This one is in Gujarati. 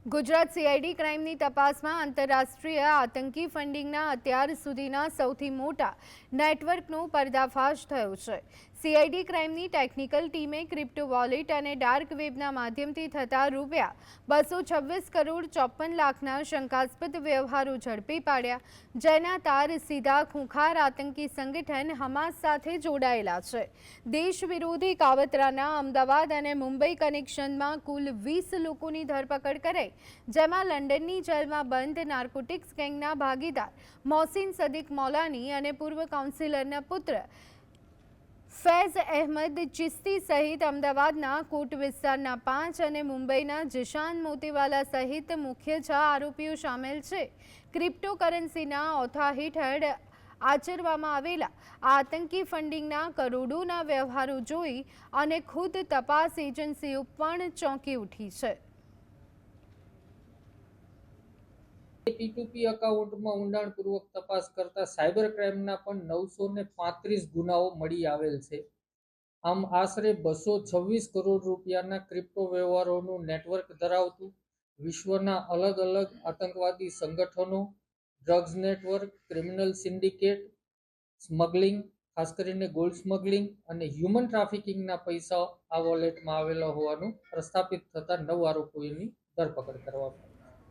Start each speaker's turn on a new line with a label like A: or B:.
A: ગુજરાત સીઆઈડી ક્રાઇમની તપાસમાં આંતરરાષ્ટ્રીય આતંકી ફંડિંગના અત્યાર સુધીના સૌથી મોટા નેટવર્કનો પર્દાફાશ થયો છે। સીઆઈડી ક્રાઇમની ટેકનિકલ ટીમે ક્રિપ્ટો વોલેટ અને ડાર્ક વેબના માધ્યમથી થતા ₹226 કરોડ 54 લાખના શંકાસ્પદ વ્યવહારો ઝડપી પાડ્યા, જેના તાર સીધા ખૂંખાર આતંકી સંગઠન હમાસ સાથે જોડાયેલા છે। દેશ વિરોધી કાવતરાના અમદાવાદ અને મુંબઈ કનેક્શનમાં કુલ 20 લોકોની ધરપકડ કરાઈ, જેમાં લંડનની જેલમાં બંધ નાર્કોટિક્સ ગેંગના ભાગીદાર મોહસિન સદીક મૌલાની અને પૂર્વ કાઉન્સિલરના પુત્ર ફૈઝ અહેમદ ચિશ્તી સહિત અમદાવાદના કોટ વિસ્તારના 5 અને મુંબઈના જીશાન મોતીવાલા સહિત મુખ્ય 6 આરોપીઓ સામેલ છે। ક્રિપ્ટોકરન્સીના ઓથા હેઠળ આચરવામાં આવેલા આતંકી ફંડિંગના કરોડોના વ્યવહારો જોઈ અને ખુદ તપાસ એજન્સીઓ પણ ચોંકી ઉઠી છે।
B: P2P એકાઉન્ટમાં ઊંડાણપૂર્વક તપાસ કરતા સાયબર ક્રાઇમના પણ 935 ગુનાઓ મળી આવેલ છે। આમ આશરે 226 કરોડ રૂપિયાના ક્રિપ્ટો વ્યવહારોનું નેટવર્ક ધરાવતું વિશ્વના અલગ અલગ આતંકવાદી સંગઠનો, drugs network, criminal syndicate, smuggling, ખાસ કરીને ગોલ્ડ સ્મગલિંગ અને હ્યુમન ટ્રાફિકિંગના પૈસા આ વોલેટમાં આવેલા હોવાનું પ્રસ્થાપિત થતા 9 આરોપીઓની ધરપકડ કરવામાં આવી।